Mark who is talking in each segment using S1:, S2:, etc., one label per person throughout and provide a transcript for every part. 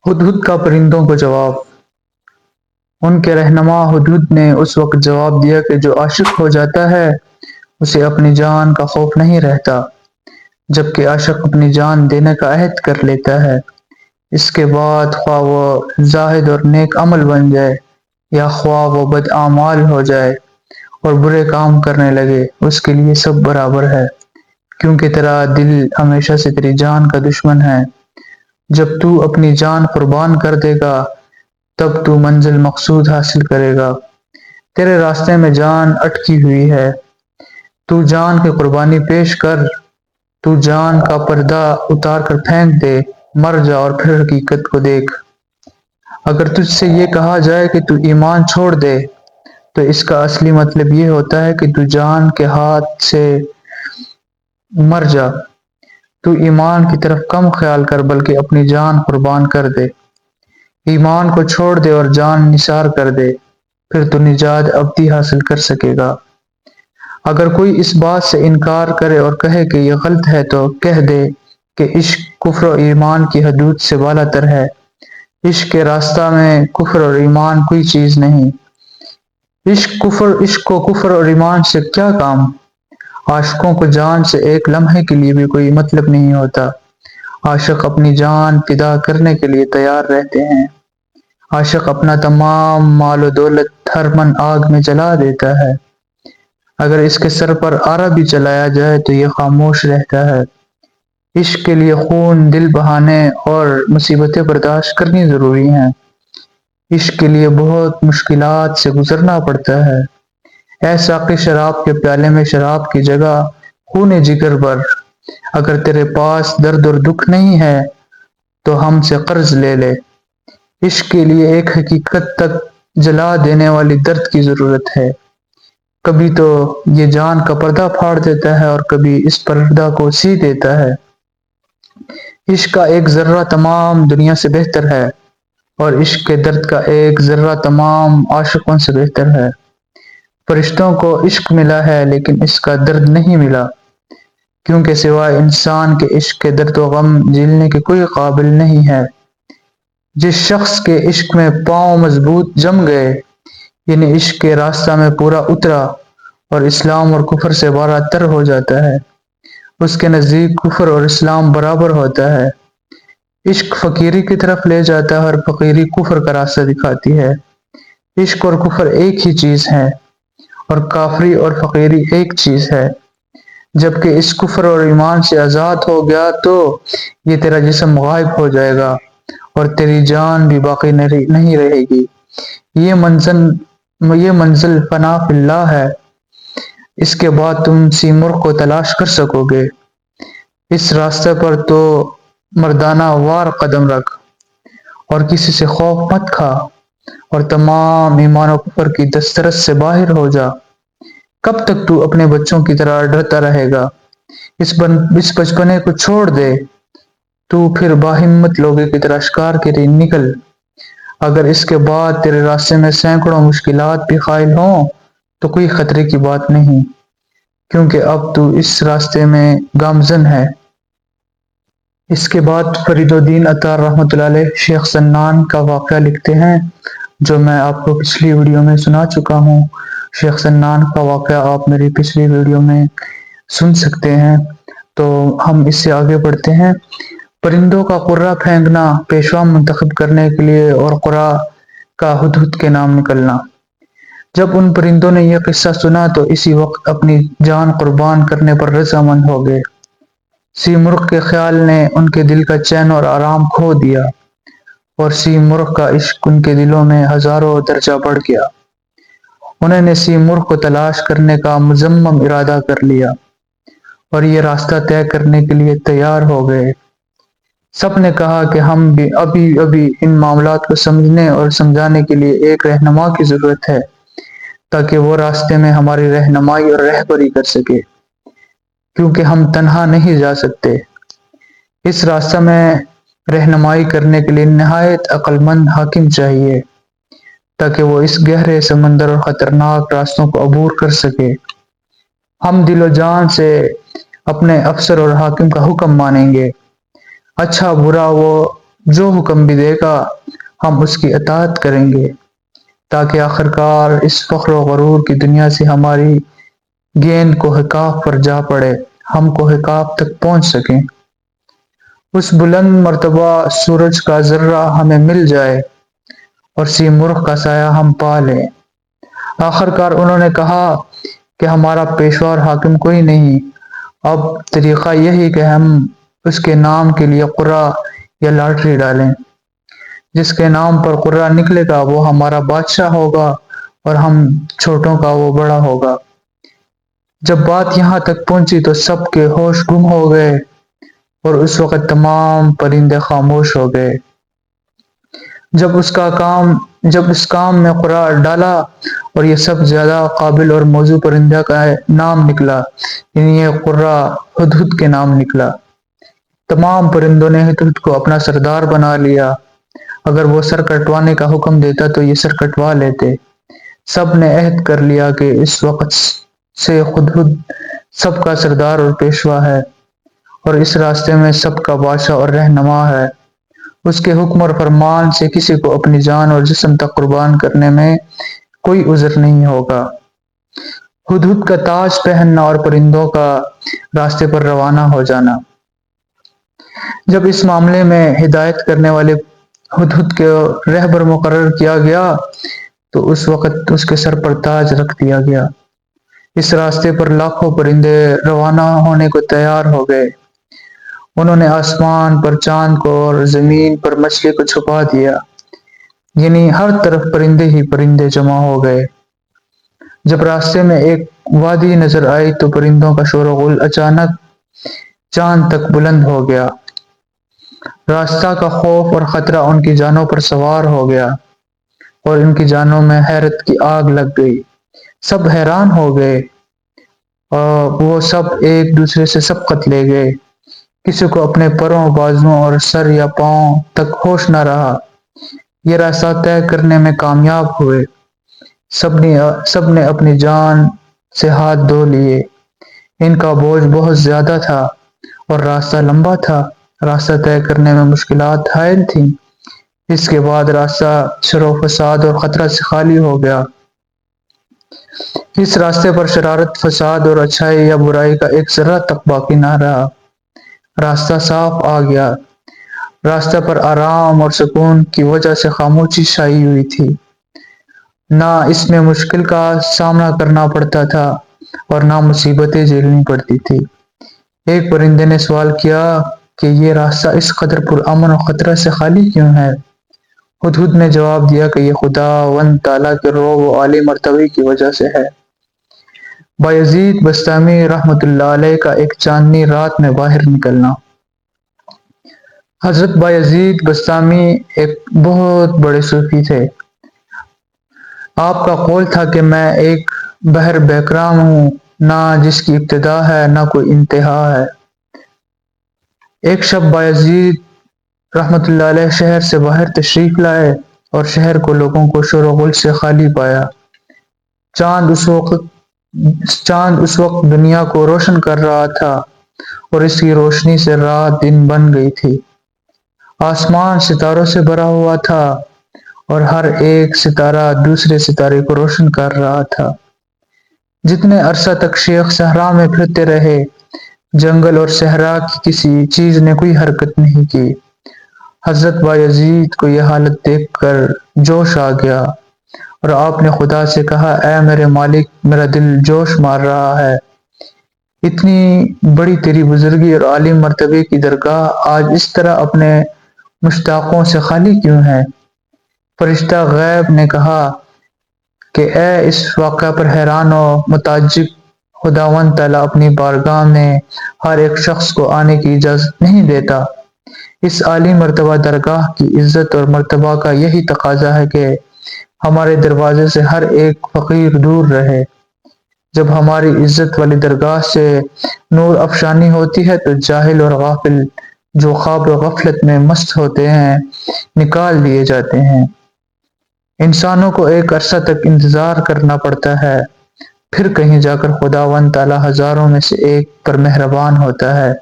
S1: ہدہد کا پرندوں کو جواب۔ ان کے رہنما ہدہد نے اس وقت جواب دیا کہ جو عاشق ہو جاتا ہے اسے اپنی جان کا خوف نہیں رہتا، جبکہ عاشق اپنی جان دینے کا عہد کر لیتا ہے۔ اس کے بعد خواہ وہ زاہد اور نیک عمل بن جائے یا خواہ وہ بد اعمال ہو جائے اور برے کام کرنے لگے، اس کے لیے سب برابر ہے، کیونکہ تیرا دل ہمیشہ سے تیری جان کا دشمن ہے۔ جب تو اپنی جان قربان کر دے گا تب تو منزل مقصود حاصل کرے گا۔ تیرے راستے میں جان اٹکی ہوئی ہے، تو جان کی قربانی پیش کر۔ تو جان کا پردہ اتار کر پھینک دے، مر جا اور پھر حقیقت کو دیکھ۔ اگر تجھ سے یہ کہا جائے کہ تو ایمان چھوڑ دے تو اس کا اصلی مطلب یہ ہوتا ہے کہ تو جان کے ہاتھ سے مر جا۔ تو ایمان کی طرف کم خیال کر بلکہ اپنی جان قربان کر دے۔ ایمان کو چھوڑ دے اور جان نثار کر دے، پھر تو نجات ابدی حاصل کر سکے گا۔ اگر کوئی اس بات سے انکار کرے اور کہے کہ یہ غلط ہے تو کہہ دے کہ عشق کفر و ایمان کی حدود سے بالا تر ہے۔ عشق کے راستہ میں کفر اور ایمان کوئی چیز نہیں۔ عشق کو کفر اور ایمان سے کیا کام؟ عاشقوں کو جان سے ایک لمحے کے لیے بھی کوئی مطلب نہیں ہوتا۔ عاشق اپنی جان فدا کرنے کے لیے تیار رہتے ہیں۔ عاشق اپنا تمام مال و دولت ہر من آگ میں جلا دیتا ہے۔ اگر اس کے سر پر آرا بھی چلایا جائے تو یہ خاموش رہتا ہے۔ عشق کے لیے خون دل بہانے اور مصیبتیں برداشت کرنی ضروری ہیں۔ عشق کے لیے بہت مشکلات سے گزرنا پڑتا ہے۔ اے ساقی شراب کے پیالے میں شراب کی جگہ خون جگر بھر۔ اگر تیرے پاس درد اور دکھ نہیں ہے تو ہم سے قرض لے لے۔ عشق کے لیے ایک حقیقت تک جلا دینے والی درد کی ضرورت ہے۔ کبھی تو یہ جان کا پردہ پھاڑ دیتا ہے اور کبھی اس پردہ کو سی دیتا ہے۔ عشق کا ایک ذرہ تمام دنیا سے بہتر ہے اور عشق کے درد کا ایک ذرہ تمام عاشقوں سے بہتر ہے۔ فرشتوں کو عشق ملا ہے لیکن اس کا درد نہیں ملا، کیونکہ سوائے انسان کے عشق کے درد و غم جھیلنے کے کوئی قابل نہیں ہے۔ جس شخص کے عشق میں پاؤں مضبوط جم گئے، یعنی عشق کے راستہ میں پورا اترا اور اسلام اور کفر سے بالا تر ہو جاتا ہے، اس کے نزدیک کفر اور اسلام برابر ہوتا ہے۔ عشق فقیری کی طرف لے جاتا ہے اور فقیری کفر کا راستہ دکھاتی ہے۔ عشق اور کفر ایک ہی چیز ہے اور کافری اور فقیری ایک چیز ہے۔ جبکہ اس کفر اور ایمان سے آزاد ہو گیا تو یہ تیرا جسم غائب ہو جائے گا اور تیری جان بھی باقی نہیں رہے گی۔ یہ منزل فنا فی اللہ ہے۔ اس کے بعد تم سیمرغ کو تلاش کر سکو گے۔ اس راستے پر تو مردانہ وار قدم رکھ اور کسی سے خوف مت کھا اور تمام ایمان و کفر کی دسترس سے باہر ہو جا۔ کب تک تو اپنے بچوں کی طرح ڈرتا رہے گا؟ اس بچپنے کو چھوڑ دے، تو پھر باہمت لوگوں کی طرح شکار کے لیے نکل۔ اگر اس کے بعد تیرے راستے میں سینکڑوں مشکلات بھی حائل ہوں تو کوئی خطرے کی بات نہیں، کیونکہ اب تو اس راستے میں گامزن ہے۔ اس کے بعد فرید الدین عطار رحمۃ اللہ علیہ شیخ سنان کا واقعہ لکھتے ہیں، جو میں آپ کو پچھلی ویڈیو میں سنا چکا ہوں۔ شیخ سنان کا واقعہ آپ میری پچھلی ویڈیو میں سن سکتے ہیں۔ تو ہم اس سے آگے بڑھتے ہیں۔ پرندوں کا قرہ پھینکنا، پیشوا منتخب کرنے کے لیے اور قرہ کا ہدہد کے نام نکلنا۔ جب ان پرندوں نے یہ قصہ سنا تو اسی وقت اپنی جان قربان کرنے پر رضامند ہو گئے۔ سیمرغ کے خیال نے ان کے دل کا چین اور آرام کھو دیا اور سیمرغ کا عشق ان کے دلوں میں ہزاروں درجہ بڑھ گیا۔ انہوں نے سیمرغ کو تلاش کرنے کا مصمم ارادہ کر لیا اور یہ راستہ طے کرنے کے لیے تیار ہو گئے۔ سب نے کہا کہ ہم بھی ابھی ان معاملات کو سمجھنے اور سمجھانے کے لیے ایک رہنما کی ضرورت ہے تاکہ وہ راستے میں ہماری رہنمائی اور رہبری کر سکے، کیونکہ ہم تنہا نہیں جا سکتے۔ اس راستہ میں رہنمائی کرنے کے لیے نہایت عقل مند حاکم چاہیے تاکہ وہ اس گہرے سمندر اور خطرناک راستوں کو عبور کر سکے۔ ہم دل و جان سے اپنے افسر اور حاکم کا حکم مانیں گے، اچھا برا وہ جو حکم بھی دے گا ہم اس کی اطاعت کریں گے، تاکہ آخرکار اس فخر و غرور کی دنیا سے ہماری گیند کو حقاف پر جا پڑے، ہم کو حقاف تک پہنچ سکیں، اس بلند مرتبہ سورج کا ذرہ ہمیں مل جائے اور سیمرغ کا سایہ ہم پا لیں۔ آخرکار انہوں نے کہا کہ ہمارا پیشوا اور حاکم کوئی نہیں، اب طریقہ یہی کہ ہم اس کے نام کے لیے قرعہ یا لاٹری ڈالیں، جس کے نام پر قرعہ نکلے گا وہ ہمارا بادشاہ ہوگا اور ہم چھوٹوں کا وہ بڑا ہوگا۔ جب بات یہاں تک پہنچی تو سب کے ہوش گم ہو گئے اور اس وقت تمام پرندے خاموش ہو گئے۔ جب اس کام میں قرعہ ڈالا اور یہ سب زیادہ قابل اور موزوں پرندہ کا نام نکلا، یعنی یہ قرعہ ہدہد کے نام نکلا۔ تمام پرندوں نے ہدہد کو اپنا سردار بنا لیا، اگر وہ سر کٹوانے کا حکم دیتا تو یہ سر کٹوا لیتے۔ سب نے عہد کر لیا کہ اس وقت سے ہدہد سب کا سردار اور پیشوا ہے، اور اس راستے میں سب کا بادشاہ اور رہنما ہے۔ اس کے حکم اور فرمان سے کسی کو اپنی جان اور جسم تک قربان کرنے میں کوئی عذر نہیں ہوگا۔ ہدہد کا تاج پہننا اور پرندوں کا راستے پر روانہ ہو جانا۔ جب اس معاملے میں ہدایت کرنے والے ہدہد کو رہبر مقرر کیا گیا تو اس وقت اس کے سر پر تاج رکھ دیا گیا۔ اس راستے پر لاکھوں پرندے روانہ ہونے کو تیار ہو گئے۔ انہوں نے آسمان پر چاند کو اور زمین پر مچھلی کو چھپا دیا، یعنی ہر طرف پرندے ہی پرندے جمع ہو گئے۔ جب راستے میں ایک وادی نظر آئی تو پرندوں کا شور و غل اچانک چاند تک بلند ہو گیا۔ راستہ کا خوف اور خطرہ ان کی جانوں پر سوار ہو گیا اور ان کی جانوں میں حیرت کی آگ لگ گئی۔ سب حیران ہو گئے اور وہ سب ایک دوسرے سے سبقت لے گئے۔ کسی کو اپنے پروں، بازوؤں اور سر یا پاؤں تک ہوش نہ رہا۔ یہ راستہ طے کرنے میں کامیاب ہوئے۔ سب نے اپنی جان سے ہاتھ دھو لیے۔ ان کا بوجھ بہت زیادہ تھا اور راستہ لمبا تھا۔ راستہ طے کرنے میں مشکلات حائل تھیں۔ اس کے بعد راستہ شر و فساد اور خطرہ سے خالی ہو گیا۔ اس راستے پر شرارت، فساد اور اچھائی یا برائی کا ایک ذرہ تک باقی نہ رہا۔ راستہ صاف آ گیا۔ راستہ پر آرام اور سکون کی وجہ سے خاموشی چھائی ہوئی تھی۔ نہ اس میں مشکل کا سامنا کرنا پڑتا تھا اور نہ مصیبتیں جھیلنی پڑتی تھی۔ ایک پرندے نے سوال کیا کہ یہ راستہ اس قدر پرامن اور خطرہ سے خالی کیوں ہے؟ ہدہد نے جواب دیا کہ یہ خداوند تعالیٰ کے رعب و عالی مرتبے کی وجہ سے ہے۔ بایزید بسطامی رحمۃ اللہ علیہ کا ایک چاندنی رات میں باہر نکلنا۔ حضرت بایزید بسطامی ایک بہت بڑے صوفی تھے۔ آپ کا قول تھا کہ میں ایک بحر بیکران ہوں، نہ جس کی ابتدا ہے نہ کوئی انتہا ہے۔ ایک شب بایزید رحمۃ اللہ علیہ شہر سے باہر تشریف لائے اور شہر کو لوگوں کو شور و غل سے خالی پایا۔ چاند اس وقت دنیا کو روشن کر رہا تھا اور اس کی روشنی سے رات دن بن گئی تھی۔ آسمان ستاروں سے بھرا ہوا تھا اور ہر ایک ستارہ دوسرے ستارے کو روشن کر رہا تھا۔ جتنے عرصہ تک شیخ صحرا میں پھرتے رہے، جنگل اور صحرا کی کسی چیز نے کوئی حرکت نہیں کی۔ حضرت بایزید کو یہ حالت دیکھ کر جوش آ گیا اور آپ نے خدا سے کہا، اے میرے مالک، میرا دل جوش مار رہا ہے۔ اتنی بڑی تیری بزرگی اور عالی مرتبے کی درگاہ آج اس طرح اپنے مشتاقوں سے خالی کیوں ہے؟ فرشتہ غیب نے کہا کہ اے اس واقعہ پر حیران و متعجب، خداوند تعالیٰ اپنی بارگاہ میں ہر ایک شخص کو آنے کی اجازت نہیں دیتا۔ اس عالی مرتبہ درگاہ کی عزت اور مرتبہ کا یہی تقاضا ہے کہ ہمارے دروازے سے ہر ایک فقیر دور رہے۔ جب ہماری عزت والی درگاہ سے نور افشانی ہوتی ہے تو جاہل اور غافل جو خواب و غفلت میں مست ہوتے ہیں نکال دیے جاتے ہیں۔ انسانوں کو ایک عرصہ تک انتظار کرنا پڑتا ہے، پھر کہیں جا کر خداوند تعالیٰ ہزاروں میں سے ایک پر مہربان ہوتا ہے۔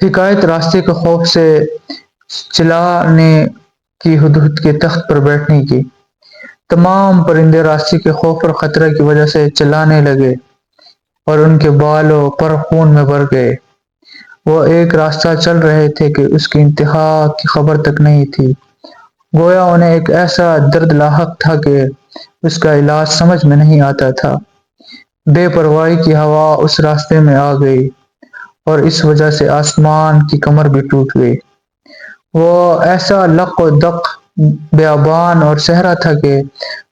S1: حکایت راستے کے خوف سے چلانے کی ہدہد کے تخت پر بیٹھنے کی۔ تمام پرندے راستے کے خوف اور خطرہ کی وجہ سے چلانے لگے اور ان کے بال و پر خون میں بھر گئے۔ وہ ایک راستہ چل رہے تھے کہ اس کی انتہا کی خبر تک نہیں تھی۔ گویا انہیں ایک ایسا درد لاحق تھا کہ اس کا علاج سمجھ میں نہیں آتا تھا۔ بے پرواہی کی ہوا اس راستے میں آ گئی اور اس وجہ سے آسمان کی کمر بھی ٹوٹ گئی۔ وہ ایسا لق و دق بیابان اور صحرا تھا کہ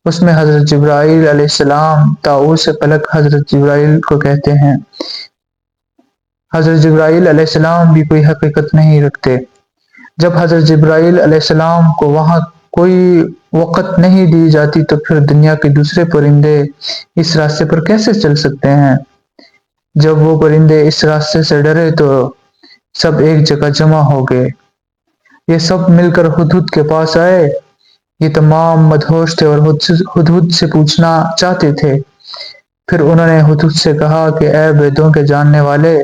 S1: اس میں حضرت جبرائیل علیہ السلام، طاؤس فلک حضرت جبرائیل کو کہتے ہیں، حضرت جبرائیل علیہ السلام بھی کوئی حقیقت نہیں رکھتے۔ جب حضرت جبرائیل علیہ السلام کو وہاں کوئی وقت نہیں دی جاتی تو پھر دنیا کے دوسرے پرندے اس راستے پر کیسے چل سکتے ہیں؟ جب وہ پرندے اس راستے سے ڈرے تو سب ایک جگہ جمع ہو گئے۔ یہ سب مل کر ہدہد کے پاس آئے۔ یہ تمام مدہوش تھے اور ہدہد سے پوچھنا چاہتے تھے۔ پھر انہوں نے ہدہد سے کہا کہ اے ویدوں کے جاننے والے،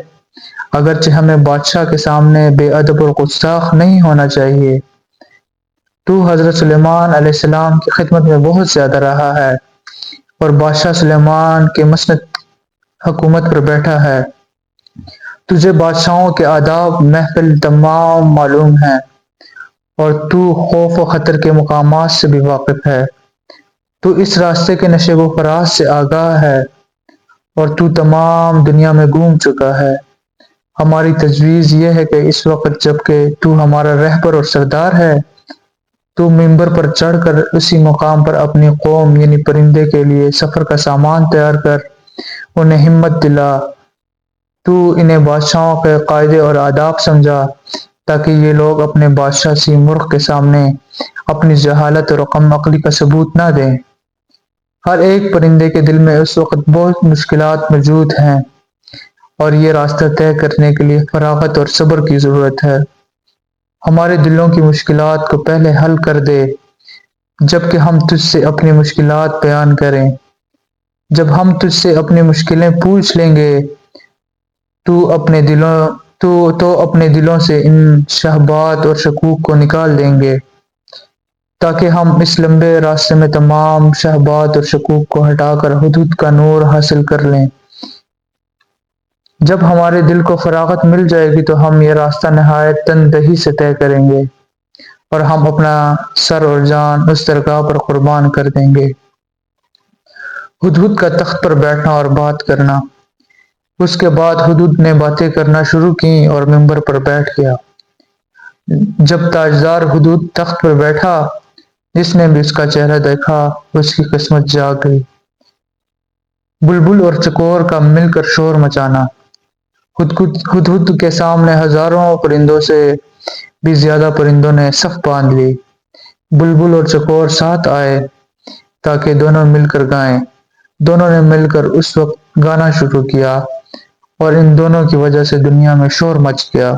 S1: اگرچہ ہمیں بادشاہ کے سامنے بے ادب اور گستاخ نہیں ہونا چاہیے، تو حضرت سلیمان علیہ السلام کی خدمت میں بہت زیادہ رہا ہے اور بادشاہ سلیمان کے مسند حکومت پر بیٹھا ہے۔ تجھے بادشاہوں کے آداب محفل تمام معلوم ہیں اور تو خوف و خطر کے مقامات سے بھی واقف ہے۔ تو اس راستے کے نشیب و فراز سے آگاہ ہے اور تو تمام دنیا میں گھوم چکا ہے۔ ہماری تجویز یہ ہے کہ اس وقت جب کہ تو ہمارا رہبر اور سردار ہے، تو ممبر پر چڑھ کر اسی مقام پر اپنی قوم یعنی پرندے کے لیے سفر کا سامان تیار کر، انہیں ہمت دلا۔ تو انہیں بادشاہوں کے قاعدے اور آداب سمجھا تاکہ یہ لوگ اپنے بادشاہ سیمرغ کے سامنے اپنی جہالت اور کم عقلی کا ثبوت نہ دیں۔ ہر ایک پرندے کے دل میں اس وقت بہت مشکلات موجود ہیں اور یہ راستہ طے کرنے کے لیے فراغت اور صبر کی ضرورت ہے۔ ہمارے دلوں کی مشکلات کو پہلے حل کر دے جب کہ ہم تجھ سے اپنی مشکلات بیان کریں۔ جب ہم تجھ سے اپنی مشکلیں پوچھ لیں گے تو اپنے دلوں سے ان شبہات اور شکوک کو نکال دیں گے تاکہ ہم اس لمبے راستے میں تمام شبہات اور شکوک کو ہٹا کر ہدہد کا نور حاصل کر لیں۔ جب ہمارے دل کو فراغت مل جائے گی تو ہم یہ راستہ نہایت تندہی سے طے کریں گے اور ہم اپنا سر اور جان اس درگاہ پر قربان کر دیں گے۔ ہدہد کا تخت پر بیٹھنا اور بات کرنا۔ اس کے بعد ہدہد نے باتیں کرنا شروع کیں اور ممبر پر بیٹھ گیا۔ جب تاجدار ہدہد تخت پر بیٹھا، جس نے بھی اس کا چہرہ دیکھا اس کی قسمت جاگ گئی۔ بلبل اور چکور کا مل کر شور مچانا۔ ہدہد کے سامنے ہزاروں پرندوں سے بھی زیادہ پرندوں نے صف باندھ لی۔ بلبل اور چکور ساتھ آئے تاکہ دونوں مل کر گائیں۔ دونوں نے مل کر اس وقت گانا شروع کیا اور ان دونوں کی وجہ سے دنیا میں شور مچ گیا۔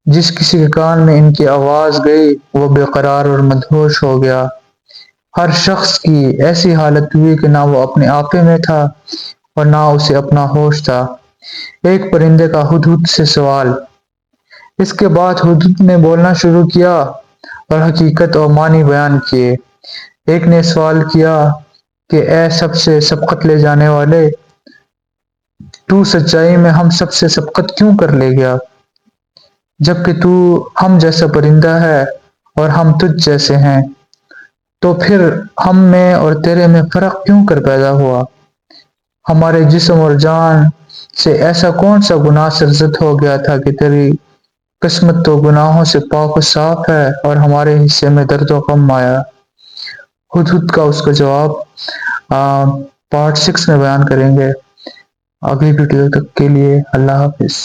S1: جس کسی کے کان میں ان کی آواز گئی وہ بے قرار اور مدہوش ہو گیا۔ ہر شخص کی ایسی حالت ہوئی کہ نہ وہ اپنے آپے میں تھا اور نہ اسے اپنا ہوش تھا۔ ایک پرندے کا ہدہد سے سوال۔ اس کے بعد ہدہد نے بولنا شروع کیا اور حقیقت اور معنی بیان کیے۔ ایک نے سوال کیا کہ اے سب سے سبقت لے جانے والے، تو سچائی میں ہم سب سے سبقت کیوں کر لے گیا، جبکہ تو ہم جیسا پرندہ ہے اور ہم تجھ جیسے ہیں؟ تو پھر ہم میں اور تیرے میں فرق کیوں کر پیدا ہوا؟ ہمارے جسم اور جان سے ایسا کون سا گناہ سرزد ہو گیا تھا کہ تیری قسمت تو گناہوں سے پاک و صاف ہے اور ہمارے حصے میں درد و غم آیا؟ ہدہد کا اس کا جواب پارٹ 6 میں بیان کریں گے۔ اگلی ویڈیو تک کے لیے اللہ حافظ۔